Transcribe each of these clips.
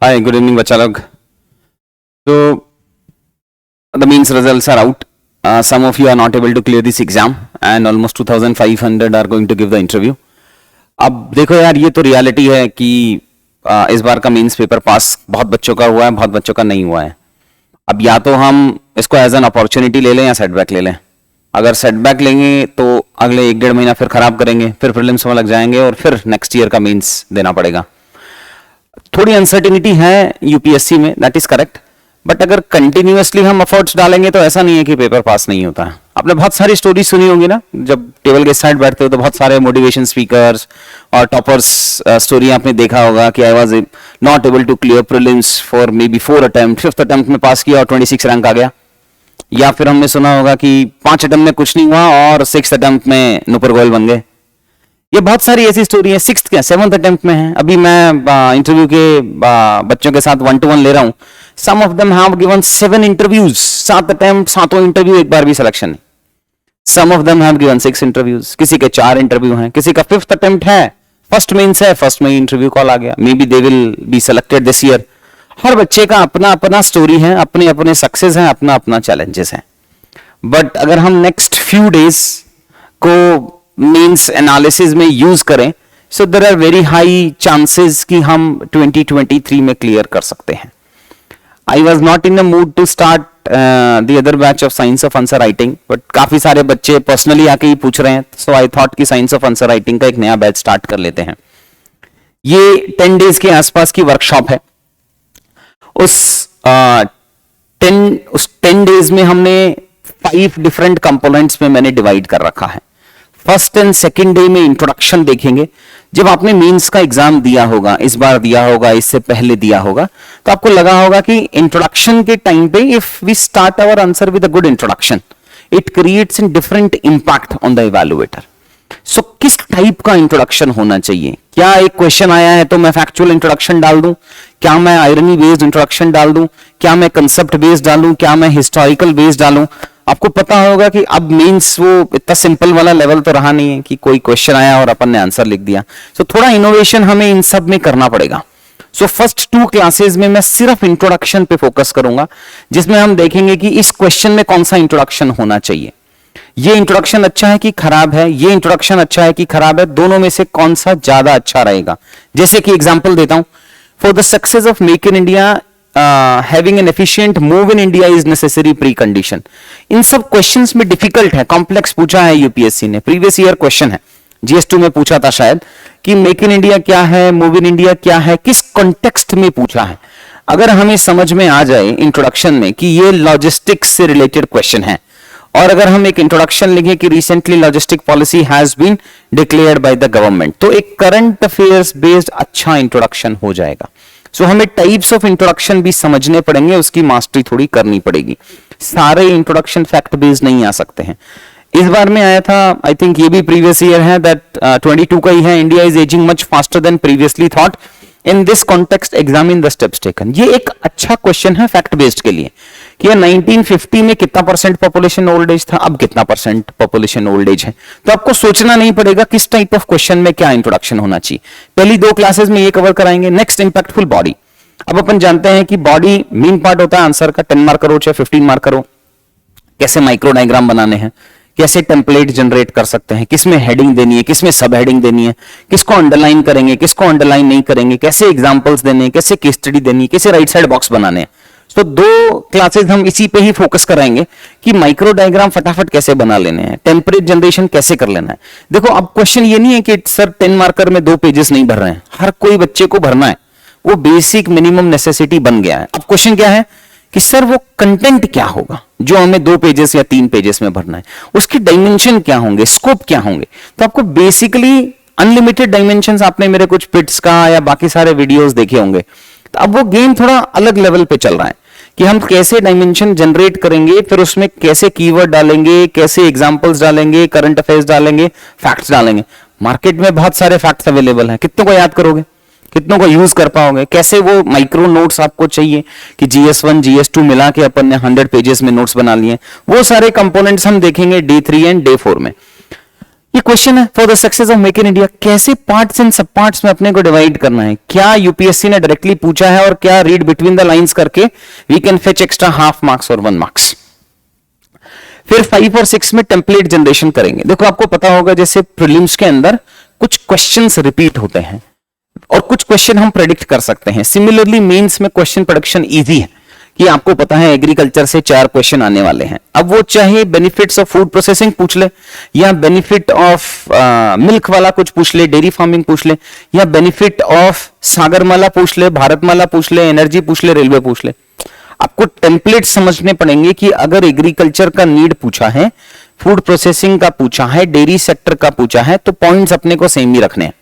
Hi, good evening, बच्चा लोग. So the means results are out. Some of you are not able to clear this exam, and almost 2,500 are going to give the interview. अब देखो यार, ये तो reality है कि इस बार का मेंस पेपर पास बहुत बच्चों का हुआ है, बहुत बच्चों का नहीं हुआ है. अब या तो हम इसको एज एन अपॉर्चुनिटी ले लें या सेटबैक ले लें. अगर सेटबैक लेंगे तो अगले 1-1.5 महीना फिर खराब करेंगे, फिर प्रीलिम्स में लग जाएंगे और फिर नेक्स्ट ईयर का मेंस देना पड़ेगा. थोड़ी अनसर्टिनिटी है यूपीएससी में, दैट इज करेक्ट. बट अगर कंटिन्यूअसली हम एफर्ट्स डालेंगे तो ऐसा नहीं है कि पेपर पास नहीं होता है. आपने बहुत सारी स्टोरी सुनी होगी ना, जब टेबल के साइड बैठते हो तो बहुत सारे मोटिवेशन स्पीकर्स और टॉपर्स स्टोरी आपने देखा होगा कि I was not able to clear prelims for maybe 4 attempt, 5th attempt में पास किया और 26 रैंक आ गया. या फिर हमने सुना होगा कि 5 अटेम्प्ट में कुछ नहीं हुआ और 6th अटेम्प्ट में नुपुर गोयल बन गए. ये बहुत सारी ऐसी स्टोरी है. 6th क्या 7th अटेम्प्ट में है. अभी मैं इंटरव्यू के बच्चों के साथ 1-to-1 ले रहा हूं. Some of them have given 7 interviews, 7 attempt, 7 interview, एक बार भी सिलेक्शन नहीं. Some of them have given 6 interviews, किसी के 4 इंटरव्यू हैं, किसी का 5th अटेम्प्ट है, फर्स्ट मेंस है, फर्स्ट में इंटरव्यू कॉल आ गया. Maybe they will be selected this year. हर बच्चे का अपना अपना स्टोरी है, अपने अपने सक्सेस हैं, अपना अपना चैलेंजेस हैं. बट अगर हम नेक्स्ट फ्यू डेज को मेंस एनालिसिस में यूज करें, so there are very high chances कि हम 2023 में क्लियर कर सकते हैं. I was not in the mood to start the other batch of science of answer writing, but काफी सारे बच्चे पर्सनली आके ही पूछ रहे हैं, सो आई थॉट कि साइंस ऑफ आंसर राइटिंग का एक नया बैच स्टार्ट कर लेते हैं. ये 10 डेज के आसपास की वर्कशॉप है. उस 10 डेज में हमने 5 डिफरेंट कंपोनेंट्स में मैंने डिवाइड कर रखा है. फर्स्ट एंड सेकेंड डे में इंट्रोडक्शन देखेंगे. जब आपने मेंस का एग्जाम दिया होगा, इस बार दिया होगा, इससे पहले दिया होगा, तो आपको लगा होगा कि इंट्रोडक्शन के टाइम पे if we start our answer with a good introduction, it creates an different impact on the evaluator. So किस टाइप का इंट्रोडक्शन होना चाहिए? क्या एक क्वेश्चन आया है तो मैं फैक्चुअल इंट्रोडक्शन डाल दूं? क्या मैं आयरनी बेस्ड इंट्रोडक्शन डाल दूं? क्या मैं कंसेप्ट बेस्ड डालूं? क्या मैं हिस्टोरिकल बेस्ड डालूं? आपको पता होगा कि अब मींस वो इतना सिंपल वाला लेवल तो रहा नहीं है कि कोई क्वेश्चन आया और अपन ने आंसर लिख दिया. सो थोड़ा इनोवेशन हमें इन सब में करना पड़ेगा. सो फर्स्ट 2 क्लासेस में मैं सिर्फ इंट्रोडक्शन पे फोकस करूंगा, जिसमें हम देखेंगे कि इस क्वेश्चन में कौन सा इंट्रोडक्शन होना चाहिए. ये इंट्रोडक्शन अच्छा है कि खराब है, ये इंट्रोडक्शन अच्छा है कि खराब है, दोनों में से कौन सा ज्यादा अच्छा रहेगा. जैसे कि एग्जांपल देता हूं, for the success of make in India having an efficient move in India is necessary precondition. इन सब क्वेश्चंस में डिफिकल्ट है, कॉम्प्लेक्स पूछा है यूपीएससी ने. प्रीवियस ईयर क्वेश्चन है, GS2 में पूछा था शायद, कि मेक इन इंडिया क्या है, मूव इन इंडिया क्या है, किस कॉन्टेक्स्ट में पूछा है. अगर हमें समझ में आ जाए इंट्रोडक्शन में कि ये लॉजिस्टिक्स से रिलेटेड क्वेश्चन है, और अगर हम एक इंट्रोडक्शन लिखें कि recently logistic policy has been declared by the government, तो एक करंट अफेयर्स बेस्ड अच्छा इंट्रोडक्शन हो जाएगा. सो हमें टाइप्स ऑफ इंट्रोडक्शन भी समझने पड़ेंगे, उसकी मास्टरी थोड़ी करनी पड़ेगी. सारे इंट्रोडक्शन फैक्ट बेस्ड नहीं आ सकते हैं. इस बार में आया था, आई थिंक ये भी प्रीवियस ईयर है, दैट 22 का ही है, India is ageing much faster than previously thought, in this context examine the steps taken. ये एक अच्छा क्वेश्चन है फैक्ट बेस्ड के लिए कि 1950 में कितना % पॉपुलेशन ओल्ड एज था, अब कितना % पॉपुलेशन ओल्ड एज है. तो आपको सोचना नहीं पड़ेगा किस टाइप ऑफ क्वेश्चन में क्या इंट्रोडक्शन होना चाहिए. पहली 2 क्लासेस में ये कवर कराएंगे. Next impactful body. अब अपन जानते हैं कि बॉडी मेन पार्ट होता है आंसर का, 10 मार्कर हो चाहे 15 मार्कर हो. कैसे माइक्रो डायग्राम बनाने हैं, कैसे टेम्पलेट जनरेट कर सकते हैं, किसमें हेडिंग देनी है, किसमें सब हेडिंग देनी है, किसको अंडरलाइन करेंगे, किसको अंडरलाइन नहीं करेंगे, कैसे एग्जांपल्स देने हैं, कैसे केस स्टडी देनी है, कैसे राइट साइड बॉक्स बनाने हैं. तो 2 क्लासेस हम इसी पे ही फोकस कराएंगे कि माइक्रो डायग्राम फटाफट कैसे बना लेने हैं, टेम्पलेट जनरेशन कैसे कर लेना है. देखो अब क्वेश्चन ये नहीं है कि सर 10 मार्कर में 2 पेजेस नहीं भर रहे हैं, हर कोई बच्चे को भरना है, वो बेसिक मिनिमम नेसेसिटी बन गया है. अब क्वेश्चन क्या है कि सर वो कंटेंट क्या होगा जो हमें 2 पेजेस या 3 पेजेस में भरना है, उसकी डायमेंशन क्या होंगे, स्कोप क्या होंगे. तो आपको बेसिकली अनलिमिटेड डायमेंशंस, आपने मेरे कुछ पिट्स का या बाकी सारे वीडियोस देखे होंगे, तो अब वो गेम थोड़ा अलग लेवल पे चल रहा है कि हम कैसे डायमेंशन जनरेट करेंगे, फिर उसमें कैसे कीवर्ड डालेंगे, कैसे एग्जांपल्स डालेंगे, करंट अफेयर्स डालेंगे, फैक्ट्स डालेंगे. मार्केट में बहुत सारे फैक्ट्स अवेलेबल हैं, कितनों को याद करोगे, कितनों को यूज कर पाओगे, कैसे वो माइक्रो नोट्स आपको चाहिए कि GS1 GS2 मिला के अपन ने 100 पेजेस में नोट्स बना लिए, वो सारे कंपोनेंट्स हम देखेंगे Day 3 एंड Day 4 में. ये क्वेश्चन है for the success of make in India, कैसे पार्ट्स एंड सब पार्ट्स में अपने को डिवाइड करना है, क्या यूपीएससी ने डायरेक्टली पूछा है और क्या रीड बिटवीन द लाइंस करके we can fetch extra half marks और 1 मार्क्स। फिर 5 और 6 में टेम्पलेट जनरेशन करेंगे। देखो आपको पता होगा जैसे प्रीलिम्स के अंदर कुछ क्वेश्चंस रिपीट होते हैं और कुछ क्वेश्चन हम प्रेडिक्ट कर सकते हैं। सिमिलरली मेंस में क्वेश्चन प्रेडिक्शन इजी है कि आपको पता है एग्रीकल्चर से 4 क्वेश्चन आने वाले हैं। अब वो चाहे बेनिफिट्स ऑफ फूड प्रोसेसिंग पूछ ले, या बेनिफिट ऑफ मिल्क वाला कुछ पूछ ले, डेयरी फार्मिंग पूछ ले, या बेनिफिट ऑफ सागरमाला पूछ ले, भारतमाला पूछ ले, एनर्जी पूछ ले, रेलवे पूछ ले। आपको टेम्पलेट समझने पड़ेंगे कि अगर एग्रीकल्चर का नीड पूछा है, फूड प्रोसेसिंग का पूछा है, डेयरी सेक्टर का पूछा है, तो पॉइंट्स अपने को सेम ही रखने हैं।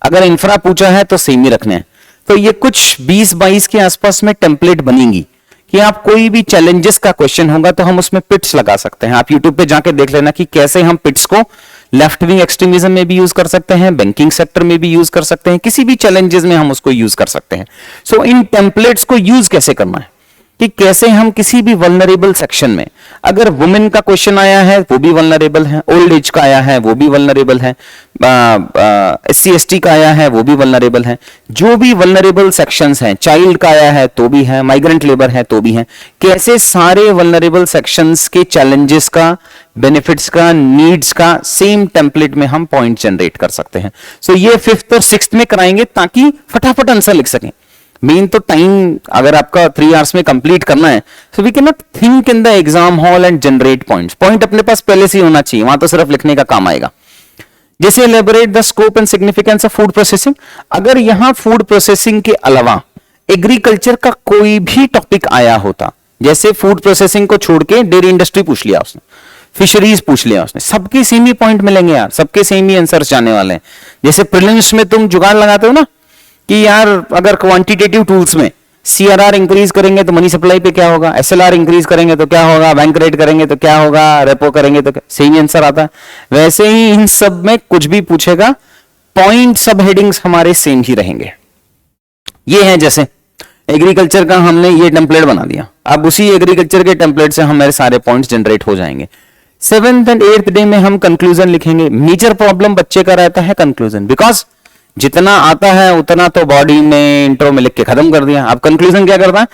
अगर इंफ्रा पूछा है तो सेम ही रखने हैं। तो ये कुछ 20-22 के आसपास में टेम्पलेट बनेंगी कि आप कोई भी चैलेंजेस का क्वेश्चन होगा तो हम उसमें पिट्स लगा सकते हैं। आप यूट्यूब पे जाके देख लेना कि कैसे हम पिट्स को लेफ्ट विंग एक्सट्रीमिज्म में भी यूज कर सकते हैं, बैंकिंग सेक्टर में भी यूज कर सकते हैं, किसी भी चैलेंजेस में हम उसको यूज कर सकते हैं। सो इन टेम्पलेट्स को यूज कैसे करना है, कि कैसे हम किसी भी वल्नरेबल सेक्शन में, अगर वुमेन का क्वेश्चन आया है वो भी वल्नरेबल है, ओल्ड एज का आया है वो भी वल्नरेबल है, SC/ST का आया है वो भी वल्नरेबल है, जो भी वल्नरेबल सेक्शंस हैं, चाइल्ड का आया है तो भी है, माइग्रेंट लेबर है तो भी है, कैसे सारे वल्नरेबल सेक्शंस के चैलेंजेस का, बेनिफिट्स का, नीड्स का सेम टेम्पलेट में हम पॉइंट जनरेट कर सकते हैं। सो ये 5th और 6th में कराएंगे ताकि फटाफट आंसर लिख सकें। मेन तो टाइम अगर आपका 3 आवर्स में कंप्लीट करना है, so we can not think in the exam hall and generate points. Point अपने पास पहले से ही होना चाहिए, वहां तो सिर्फ लिखने का काम आएगा। जैसे elaborate the scope and significance of food processing, अगर यहां फूड प्रोसेसिंग के अलावा एग्रीकल्चर का कोई भी टॉपिक आया होता, जैसे फूड प्रोसेसिंग को छोड़ के डेयरी इंडस्ट्री पूछ लिया उसने, फिशरीज पूछ लिया उसने, सबके सेम ही पॉइंट मिलेंगे यार, सबके सेम ही आंसर्स जाने वाले हैं। जैसे प्रीलिम्स में तुम जुगाड़ लगाते हो ना कि यार अगर क्वांटिटेटिव टूल्स में CRR इंक्रीज करेंगे तो मनी सप्लाई पे क्या होगा, SLR इंक्रीज करेंगे तो क्या होगा, बैंक रेट करेंगे तो क्या होगा, रेपो करेंगे तो क्या, सेम आंसर आता है। वैसे ही इन सब में कुछ भी पूछेगा, पॉइंट सब हेडिंग्स हमारे सेम ही रहेंगे। ये है जैसे एग्रीकल्चर का हमने ये टेम्पलेट बना दिया, अब उसी एग्रीकल्चर के टेम्पलेट से हमारे सारे पॉइंट्स जनरेट हो जाएंगे। 7th एंड 8th डे में हम कंक्लूजन लिखेंगे। मेजर प्रॉब्लम बच्चे का रहता है कंक्लूजन, बिकॉज जितना आता है उतना तो बॉडी में इंट्रो में लिख के खत्म कर दिया। अब कंक्लूजन क्या करता है,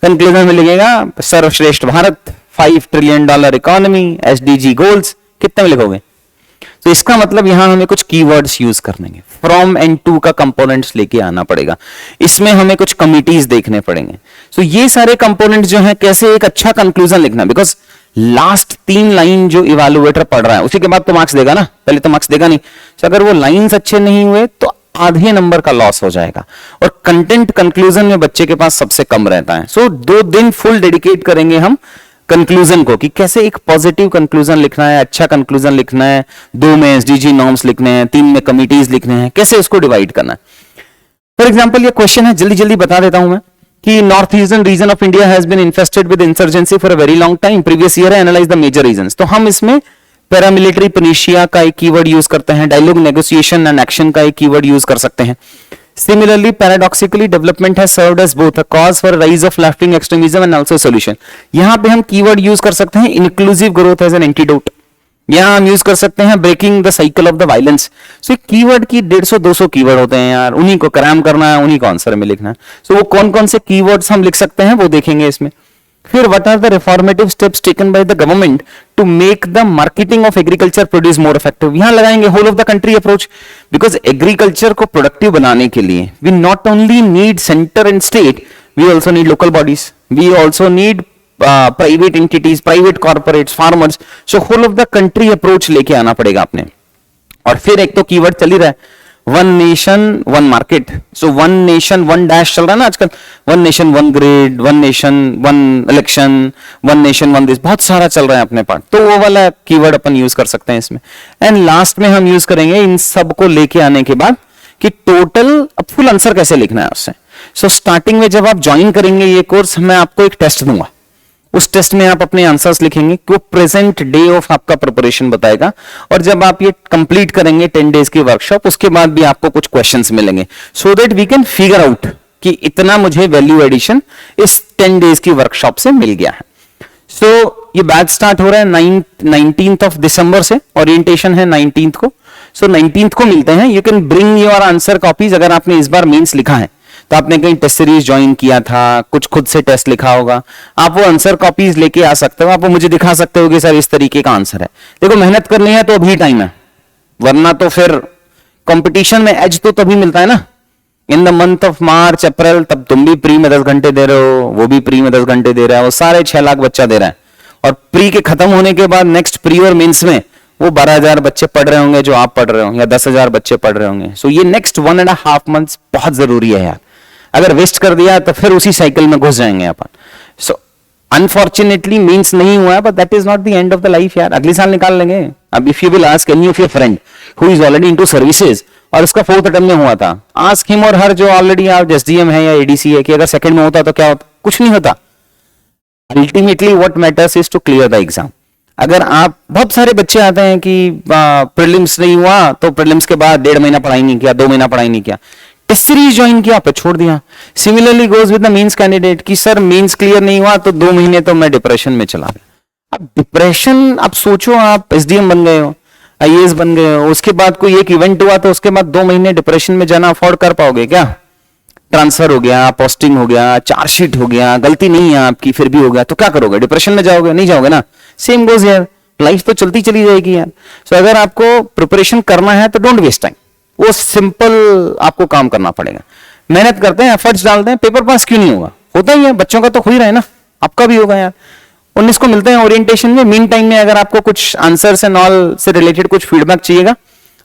कंक्लूजन में लिखेगा सर्वश्रेष्ठ Bharat, $5 trillion economy, SDG goals, कितने में लिखोगे? तो इसका मतलब यहां हमें कुछ कीवर्ड्स यूज करने हैं, फ्रॉम एंड टू का कंपोनेंट्स लेके आना पड़ेगा, इसमें हमें कुछ कमिटीज देखने पड़ेंगे। सो ये सारे कंपोनेंट्स जो है, कैसे एक अच्छा कंक्लूजन लिखना, बिकॉज लास्ट 3 लाइन जो इवैल्यूएटर पढ़ रहा है उसी के बाद तो मार्क्स देगा ना, पहले तो मार्क्स देगा नहीं। तो अगर वो लाइंस अच्छे नहीं हुए तो आधे नंबर का लॉस हो जाएगा, और कंटेंट कंक्लूजन में बच्चे के पास सबसे कम रहता है। सो 2 दिन फुल डेडिकेट करेंगे हम कंक्लूजन को, कि कैसे एक पॉजिटिव कंक्लूजन लिखना है, अच्छा कंक्लूजन लिखना है, 2 में SDG नॉर्म्स लिखने हैं, 3 में कमिटीज लिखने हैं, कैसे उसको डिवाइड करना है। फॉर एग्जाम्पल ये क्वेश्चन है, जल्दी जल्दी बता देता हूं मैं, कि north eastern region of India has been infested with insurgency for a very long time, previous year analyse the major reasons. तो हम इसमें पैरामिलिट्री पनीशिया का एक कीवर्ड यूज करते हैं, डायलॉग नेगोशिएशन एंड एक्शन का एक कीवर्ड यूज कर सकते हैं। Similarly, paradoxically, development has served as both a cause for a rise of left-wing extremism and also a solution. यहाँ पे हम कीवर्ड यूज कर सकते हैं inclusive growth as an antidote. यहाँ हम यूज कर सकते हैं breaking the cycle of the violence. So keyword की 150-200 कीवर्ड होते हैं यार, उन्हीं को क्रैम करना है, उन्हीं को आंसर में लिखना है। So वो कौन कौन से कीवर्ड्स हम लिख सकते हैं वो देखेंगे इसमें। फिर what are the reformative steps taken by the government to make the marketing of agriculture produce more effective? यहाँ लगाएंगे whole of the country approach, because agriculture को productive बनाने के लिए we not only need center and state, we also need local bodies, we also need private entities, private corporates, farmers. So whole of the country approach लेके आना पड़ेगा आपने। और फिर एक तो कीवर्ड चल ही रहा है one nation one market. So one nation one dash चल रहा है ना आजकल, one nation one grid, one nation one election, one nation one this, बहुत सारा चल रहा है अपने पास, तो वो वाला कीवर्ड अपन यूज कर सकते हैं इसमें। एंड लास्ट में हम यूज करेंगे इन सब को लेके आने के बाद कि टोटल अब फुल आंसर कैसे लिखना है उससे। सो स्टार्टिंग में जब आप ज्वाइन करेंगे ये कोर्स, मैं आपको एक टेस्ट दूंगा, उस टेस्ट में आप अपने आंसर्स लिखेंगे कि वो प्रेजेंट डे ऑफ आपका प्रिपरेशन बताएगा, और जब आप ये कंप्लीट करेंगे 10 डेज की वर्कशॉप, उसके बाद भी आपको कुछ क्वेश्चंस मिलेंगे, so that we can figure out कि इतना मुझे वैल्यू एडिशन इस 10 डेज की वर्कशॉप से मिल गया है। सो ये बैच स्टार्ट हो रहा है 19th ऑफ दिसंबर से, ओरिएंटेशन है 19th को। सो 19th को मिलते हैं। You can bring your answer copies. अगर आपने इस बार मेंस लिखा है तो आपने कहीं टेस्ट सीरीज ज्वाइन किया था, कुछ खुद से टेस्ट लिखा होगा, आप वो आंसर कॉपीज लेके आ सकते हो। आप वो मुझे दिखा सकते हो कि सर इस तरीके का आंसर है। देखो मेहनत करनी है तो अभी टाइम है, वरना तो फिर कंपटीशन में एज तो तभी मिलता है ना, in the month of March April. तब तुम भी प्री में 10 घंटे दे रहे हो, वो भी प्री में 10 घंटे दे रहा है, वो सारे 6 लाख बच्चा दे रहा है। और प्री के खत्म होने के बाद नेक्स्ट प्री और मेंस में वो 12,000 बच्चे पढ़ रहे होंगे जो आप पढ़ रहे हो, या 10,000 बच्चे पढ़ रहे होंगे। सो ये नेक्स्ट 1.5 मंथ्स बहुत जरूरी है यार। अगर वेस्ट कर दिया तो फिर उसी साइकिल में घुस जाएंगे अपन। सो अनफॉर्चुनेटली मींस नहीं हुआ है, but that is not the end of the life यार, अगले साल निकाल लेंगे। अब if you will ask any of your friend who is already into services और उसका 4th अटेम्प्ट में हुआ था, आस्क हिम और हर जो ऑलरेडी आप एसडीएम है या एडीसी है कि अगर सेकंड में होता तो क्या होता? कुछ नहीं होता। Ultimately what matters is to clear the exam. अगर आप, बहुत सारे बच्चे आते हैं कि प्रीलिम्स नहीं हुआ तो प्रीलिम्स के बाद 1.5 महीना पढ़ाई नहीं किया, 2 महीना पढ़ाई नहीं किया, टेस्ट सीरीज ज्वाइन किया पे छोड़ दिया। Similarly goes with the mains candidate कि सर मेंस क्लियर नहीं हुआ तो 2 महीने तो मैं डिप्रेशन में चला गया। अब डिप्रेशन, आप सोचो आप एसडीएम बन गए हो, आईएएस बन गए हो, उसके बाद कोई एक इवेंट हुआ तो उसके बाद 2 महीने डिप्रेशन में जाना अफोर्ड कर पाओगे क्या? ट्रांसफर हो गया, पोस्टिंग हो गया, चार्जशीट हो गया, गलती नहीं है आपकी फिर भी हो गया, तो क्या करोगे? डिप्रेशन में जाओगे? नहीं जाओगे ना। सेम गोज यार, लाइफ तो चलती चली जाएगी यार। सो अगर आपको प्रिपरेशन करना है तो डोंट वेस्ट टाइम, वो सिंपल आपको काम करना पड़ेगा। मेहनत करते हैं, एफर्ट्स डालते हैं, पेपर पास क्यों नहीं होगा? होता ही है, बच्चों का तो हो ही रहा है ना, आपका भी होगा यार। 19 को मिलते हैं ओरिएंटेशन में। मीन टाइम में अगर आपको कुछ आंसर्स एंड ऑल से रिलेटेड कुछ फीडबैक चाहिएगा,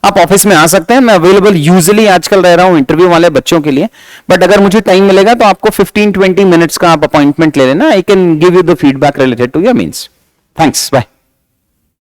आप ऑफिस में आ सकते हैं। मैं अवेलेबल यूजुअली आजकल रह रहा हूं इंटरव्यू वाले बच्चों के लिए, बट अगर मुझे टाइम मिलेगा तो आपको 15-20 मिनट्स का आप अपॉइंटमेंट ले लेना। I can give you the feedback related to your mains. Thanks, bye.